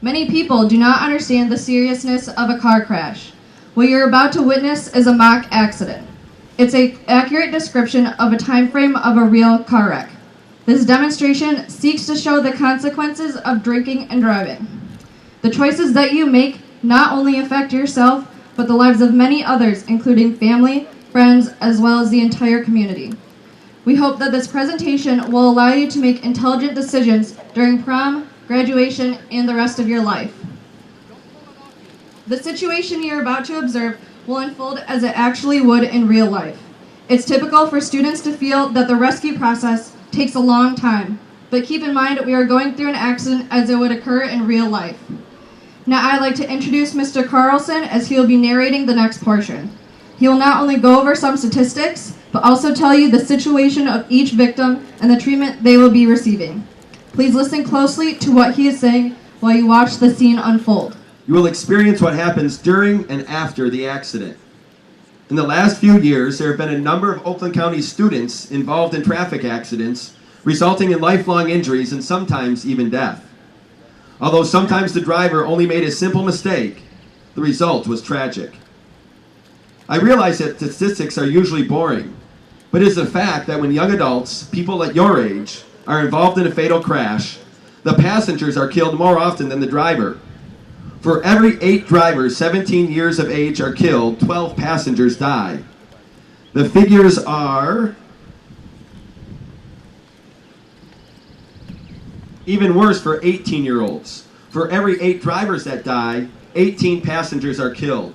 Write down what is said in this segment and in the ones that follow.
Many people do not understand the seriousness of a car crash. What you're about to witness is a mock accident. It's an accurate description of a time frame of a real car wreck. This demonstration seeks to show the consequences of drinking and driving. The choices that you make not only affect yourself, but the lives of many others, including family, friends, as well as the entire community. We hope that this presentation will allow you to make intelligent decisions during prom, graduation, and the rest of your life. The situation you're about to observe will unfold as it actually would in real life. It's typical for students to feel that the rescue process takes a long time, but keep in mind we are going through an accident as it would occur in real life. Now I'd like to introduce Mr. Carlson as he will be narrating the next portion. He will not only go over some statistics, but also tell you the situation of each victim and the treatment they will be receiving. Please listen closely to what he is saying while you watch the scene unfold. You will experience what happens during and after the accident. In the last few years, there have been a number of Oakland County students involved in traffic accidents, resulting in lifelong injuries and sometimes even death. Although sometimes the driver only made a simple mistake, the result was tragic. I realize that statistics are usually boring, but it is a fact that when young adults, people at your age, are involved in a fatal crash, the passengers are killed more often than the driver. For every 8 drivers 17 years of age are killed, 12 passengers die. The figures are even worse for 18-year-olds. For every 8 drivers that die, 18 passengers are killed.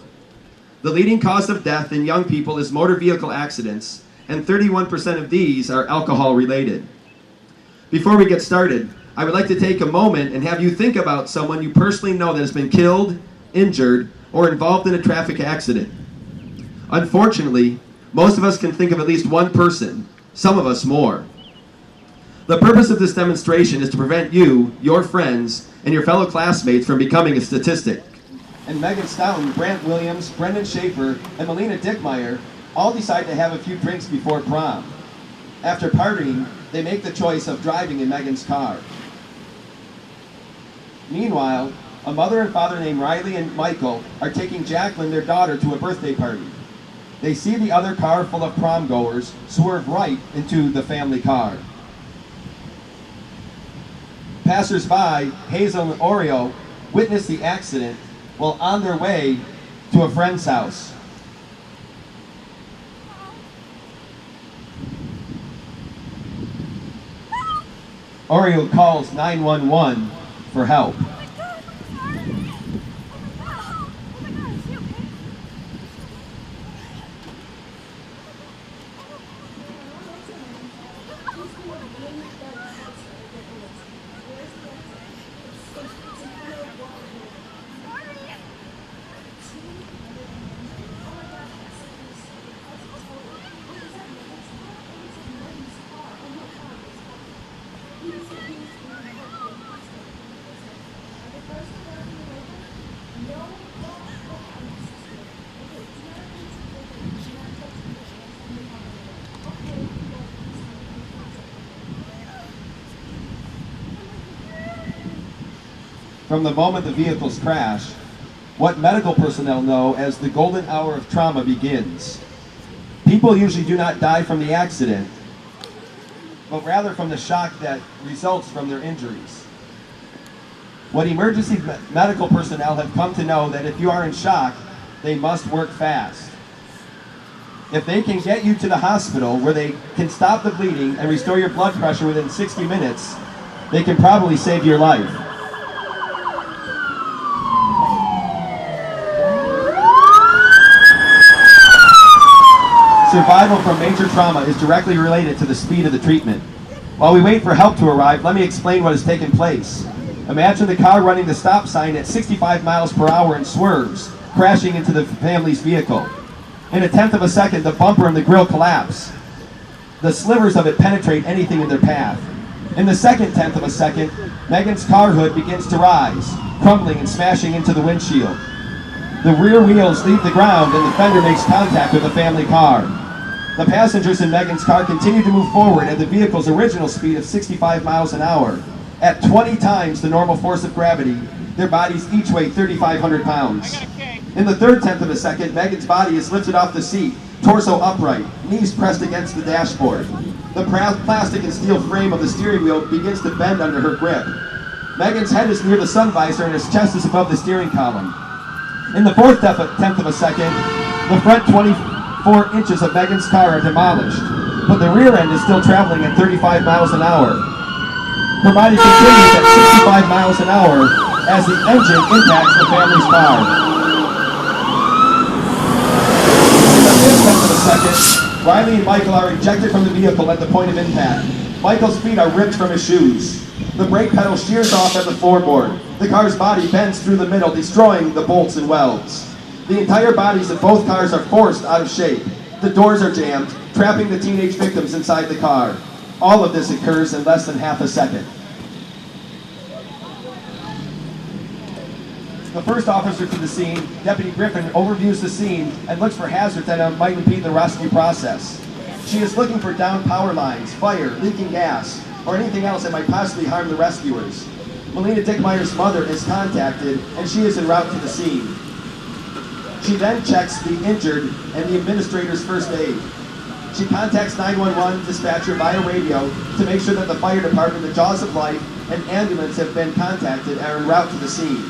The leading cause of death in young people is motor vehicle accidents, and 31% of these are alcohol-related. Before we get started, I would like to take a moment and have you think about someone you personally know that has been killed, injured, or involved in a traffic accident. Unfortunately, most of us can think of at least one person, some of us more. The purpose of this demonstration is to prevent you, your friends, and your fellow classmates from becoming a statistic. And Megan Stoughton, Brant Williams, Brendan Schaefer, and Melina Dickmeyer all decide to have a few drinks before prom. After partying, they make the choice of driving in Megan's car. Meanwhile, a mother and father named Riley and Michael are taking Jacqueline, their daughter, to a birthday party. They see the other car full of prom goers swerve right into the family car. Passers-by, Hazel and Oreo, witness the accident while on their way to a friend's house. Oreo calls 911 for help. From the moment the vehicles crash, what medical personnel know as the golden hour of trauma begins. People usually do not die from the accident, but rather from the shock that results from their injuries. What emergency medical personnel have come to know that if you are in shock, they must work fast. If they can get you to the hospital where they can stop the bleeding and restore your blood pressure within 60 minutes, they can probably save your life. Survival from major trauma is directly related to the speed of the treatment. While we wait for help to arrive, let me explain what has taken place. Imagine the car running the stop sign at 65 miles per hour and swerves, crashing into the family's vehicle. In a tenth of a second, the bumper and the grille collapse. The slivers of it penetrate anything in their path. In the second tenth of a second, Megan's car hood begins to rise, crumbling and smashing into the windshield. The rear wheels leave the ground and the fender makes contact with the family car. The passengers in Megan's car continue to move forward at the vehicle's original speed of 65 miles an hour. At 20 times the normal force of gravity, Their bodies each weigh 3,500 pounds. In the third tenth of a second, Megan's body is lifted off the seat, torso upright, knees pressed against the dashboard. The plastic and steel frame of the steering wheel begins to bend under her grip. Megan's head is near the sun visor and his chest is above the steering column. In the fourth tenth of a second, the front 24 inches of Megan's car are demolished, but the rear end is still traveling at 35 miles an hour. Her body continues at 65 miles an hour as the engine impacts the family's car. In the fifth tenth of a second, Riley and Michael are ejected from the vehicle at the point of impact. Michael's feet are ripped from his shoes. The brake pedal shears off at the floorboard. The car's body bends through the middle, destroying the bolts and welds. The entire bodies of both cars are forced out of shape. The doors are jammed, trapping the teenage victims inside the car. All of this occurs in less than half a second. The first officer to the scene, Deputy Griffin, overviews the scene and looks for hazards that might impede the rescue process. She is looking for downed power lines, fire, leaking gas, or anything else that might possibly harm the rescuers. Melina Dickmeyer's mother is contacted, and she is en route to the scene. She then checks the injured and the administrator's first aid. She contacts 911 dispatcher via radio to make sure that the fire department, the Jaws of Life, and ambulance have been contacted and are en route to the scene.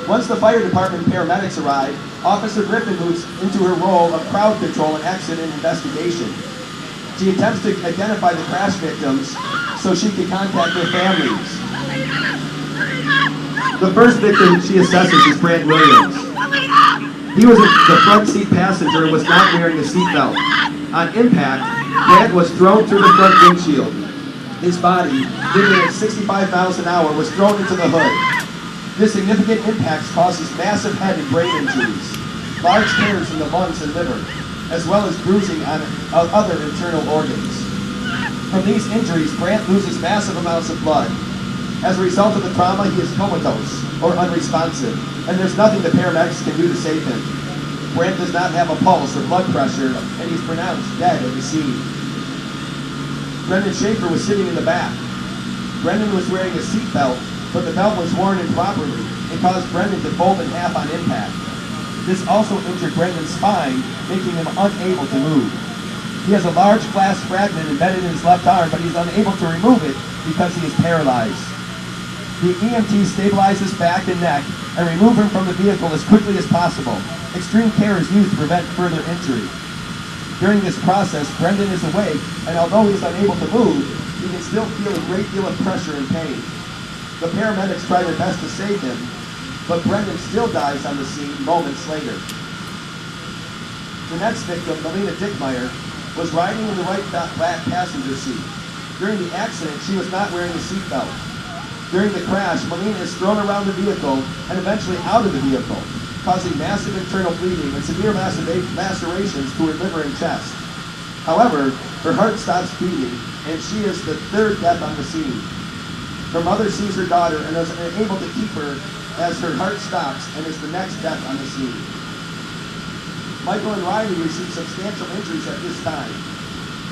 Once the fire department and paramedics arrive, Officer Griffin moves into her role of crowd control and accident investigation. She attempts to identify the crash victims so she can contact their families. The first victim she assesses is Brant Williams. He was the front seat passenger and was not wearing a seatbelt. On impact, Brant was thrown through the front windshield. His body, moving at 65 miles an hour, was thrown into the hood. This significant impact causes massive head and brain injuries, large tears in the lungs and liver, as well as bruising on other internal organs. From these injuries, Brant loses massive amounts of blood. As a result of the trauma, he is comatose or unresponsive, and there's nothing the paramedics can do to save him. Brant does not have a pulse or blood pressure, and he's pronounced dead at the scene. Brendan Schaefer was sitting in the back. Brendan was wearing a seatbelt, but the belt was worn improperly and caused Brendan to fold in half on impact. This also injured Brendan's spine, making him unable to move. He has a large glass fragment embedded in his left arm, but he's unable to remove it because he is paralyzed. The EMT stabilize his back and neck and remove him from the vehicle as quickly as possible. Extreme care is used to prevent further injury. During this process, Brendan is awake, and although he is unable to move, he can still feel a great deal of pressure and pain. The paramedics try their best to save him, but Brendan still dies on the scene moments later. The next victim, Melina Dickmeyer, was riding in the right back passenger seat. During the accident, she was not wearing a seatbelt. During the crash, Melina is thrown around the vehicle and eventually out of the vehicle, causing massive internal bleeding and severe lacerations to her liver and chest. However, her heart stops beating, and she is the third death on the scene. Her mother sees her daughter and is unable to keep her as her heart stops and is the next death on the scene. Michael and Riley received substantial injuries at this time.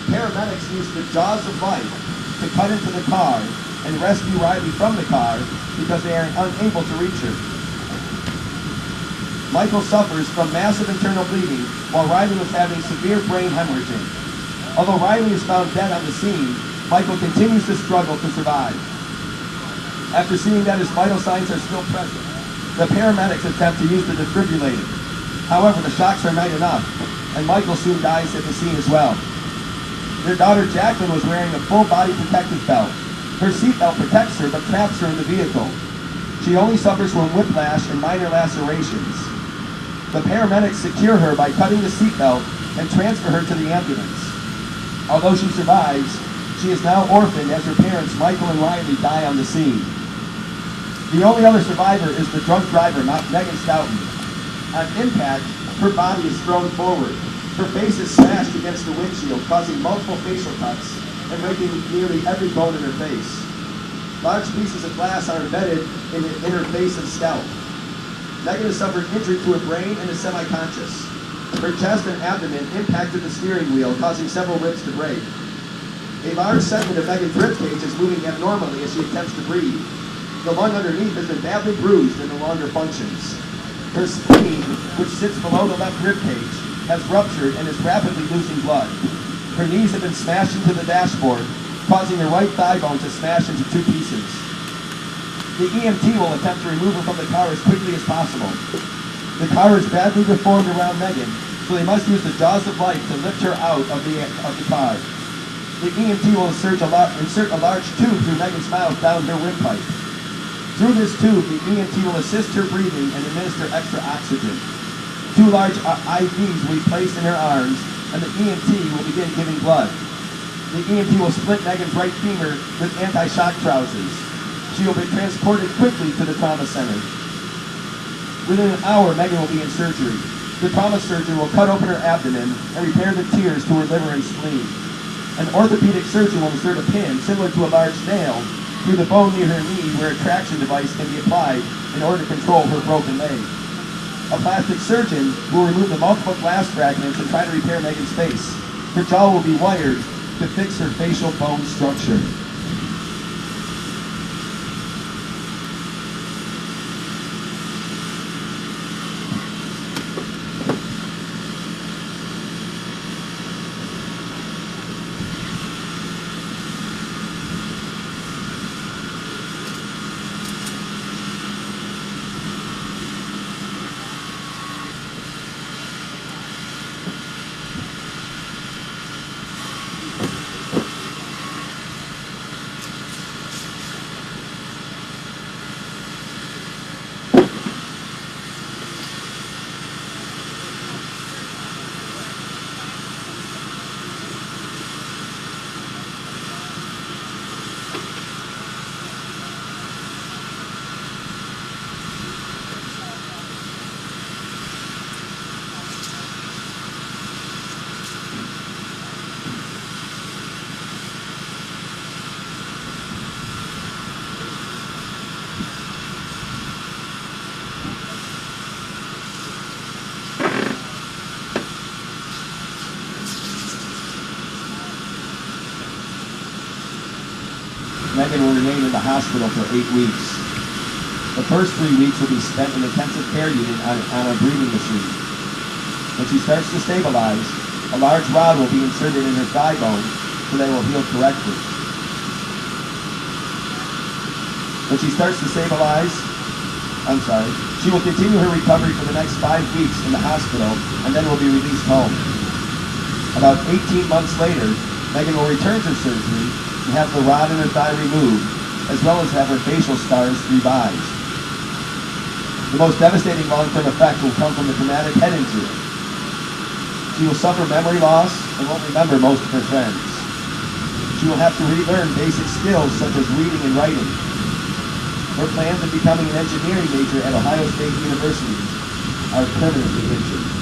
Paramedics used the Jaws of Life to cut into the car and rescue Riley from the car because they are unable to reach her. Michael suffers from massive internal bleeding while Riley was having severe brain hemorrhaging. Although Riley is found dead on the scene, Michael continues to struggle to survive. After seeing that his vital signs are still present, the paramedics attempt to use the defibrillator. However, the shocks are not enough, and Michael soon dies at the scene as well. Their daughter Jacqueline was wearing a full body protective belt. Her seatbelt protects her but traps her in the vehicle. She only suffers from whiplash and minor lacerations. The paramedics secure her by cutting the seatbelt and transfer her to the ambulance. Although she survives, she is now orphaned as her parents Michael and Riley die on the scene. The only other survivor is the drunk driver, Megan Stoughton. On impact, her body is thrown forward. Her face is smashed against the windshield, causing multiple facial cuts and breaking nearly every bone in her face. Large pieces of glass are embedded in her face and scalp. Megan has suffered injury to her brain and is semi-conscious. Her chest and abdomen impacted the steering wheel, causing several ribs to break. A large segment of Megan's rib cage is moving abnormally as she attempts to breathe. The lung underneath has been badly bruised and no longer functions. Her spleen, which sits below the left rib cage, has ruptured and is rapidly losing blood. Her knees have been smashed into the dashboard, causing her right thigh bone to smash into 2 pieces. The EMT will attempt to remove her from the car as quickly as possible. The car is badly deformed around Megan, so they must use the jaws of life to lift her out of the car. The EMT will insert a large tube through Megan's mouth down her windpipe. Through this tube, the EMT will assist her breathing and administer extra oxygen. 2 large IVs will be placed in her arms, and the EMT will begin giving blood. The EMT will split Megan's right femur with anti-shock trousers. She will be transported quickly to the trauma center. Within an hour, Megan will be in surgery. The trauma surgeon will cut open her abdomen and repair the tears to her liver and spleen. An orthopedic surgeon will insert a pin, similar to a large nail, through the bone near her knee where a traction device can be applied in order to control her broken leg. A plastic surgeon will remove the multiple glass fragments and try to repair Megan's face. Her jaw will be wired to fix her facial bone structure. Megan will remain in the hospital for 8 weeks. The first 3 weeks will be spent in intensive care unit on a breathing machine. When she starts to stabilize, a large rod will be inserted in her thigh bone so that it will heal correctly. When she starts to stabilize, she will continue her recovery for the next 5 weeks in the hospital and then will be released home. About 18 months later, Megan will return to surgery and have the rod in her thigh removed, as well as have her facial scars revised. The most devastating long-term effect will come from the traumatic head injury. She will suffer memory loss and won't remember most of her friends. She will have to relearn basic skills such as reading and writing. Her plans of becoming an engineering major at Ohio State University are permanently injured.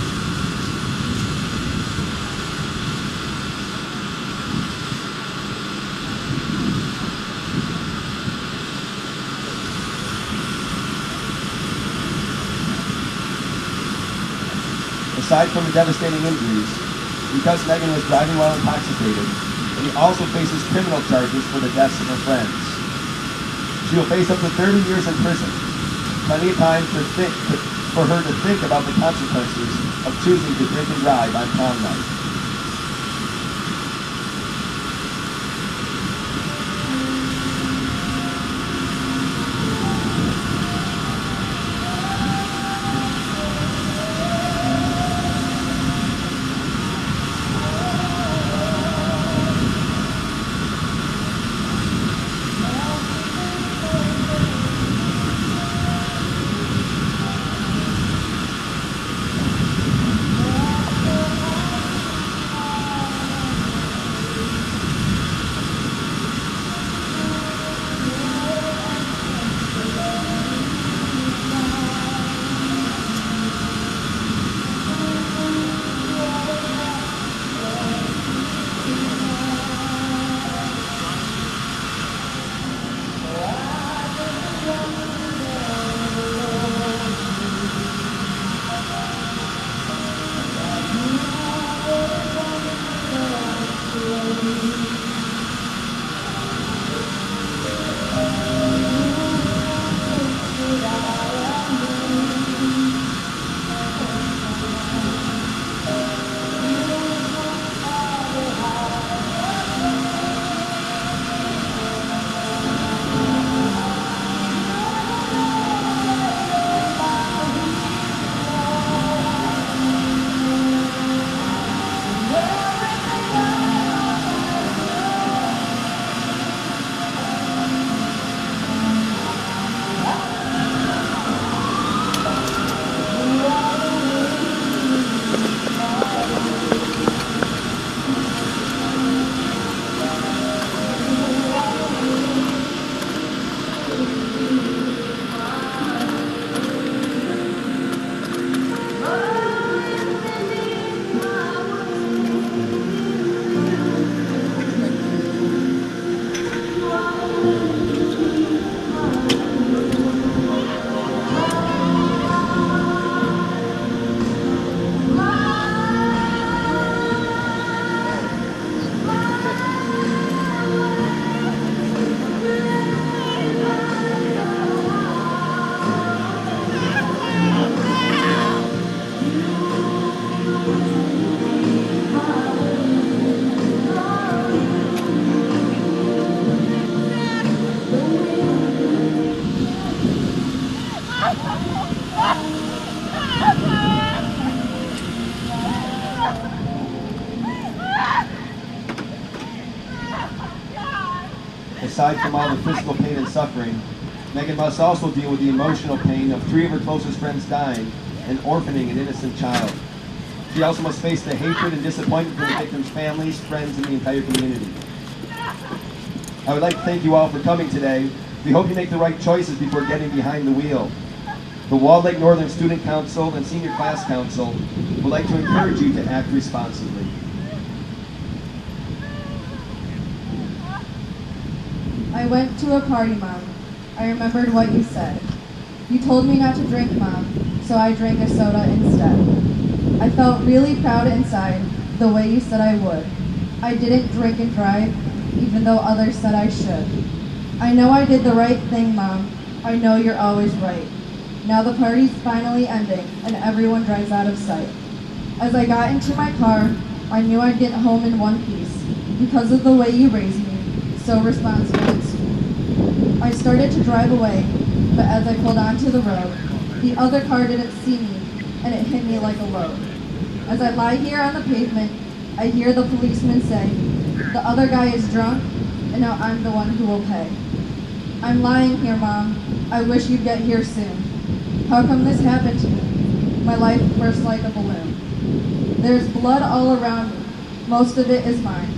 Aside from the devastating injuries, because Megan was driving while intoxicated, she also faces criminal charges for the deaths of her friends. She will face up to 30 years in prison, plenty of time for her to think about the consequences of choosing to drink and drive on prom night. Aside from all the physical pain and suffering, Megan must also deal with the emotional pain of 3 of her closest friends dying and orphaning an innocent child. She also must face the hatred and disappointment from the victims' families, friends, and the entire community. I would like to thank you all for coming today. We hope you make the right choices before getting behind the wheel. The Walled Lake Northern Student Council and Senior Class Council would like to encourage you to act responsibly. I went to a party, Mom. I remembered what you said. You told me not to drink, Mom, so I drank a soda instead. I felt really proud inside, the way you said I would. I didn't drink and drive, even though others said I should. I know I did the right thing, Mom. I know you're always right. Now the party's finally ending, and everyone drives out of sight. As I got into my car, I knew I'd get home in one piece, because of the way you raised me, so responsible and sweet. I started to drive away, but as I pulled onto the road, the other car didn't see me, and it hit me like a load. As I lie here on the pavement, I hear the policeman say, "The other guy is drunk, and now I'm the one who will pay." I'm lying here, Mom. I wish you'd get here soon. How come this happened to me? My life burst like a balloon. There's blood all around me. Most of it is mine.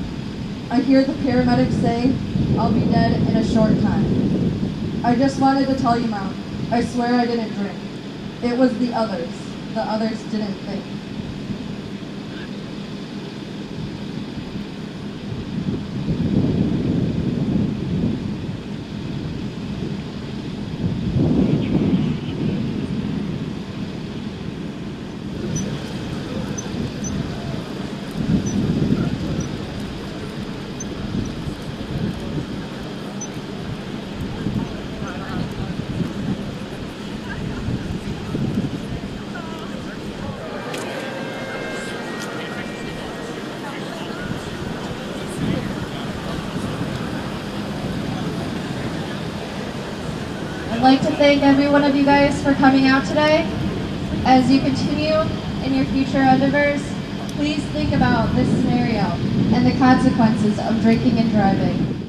I hear the paramedics say I'll be dead in a short time. I just wanted to tell you, Mom, I swear I didn't drink. It was the others. The others didn't think. I'd like to thank every one of you guys for coming out today. As you continue in your future endeavors, please think about this scenario and the consequences of drinking and driving.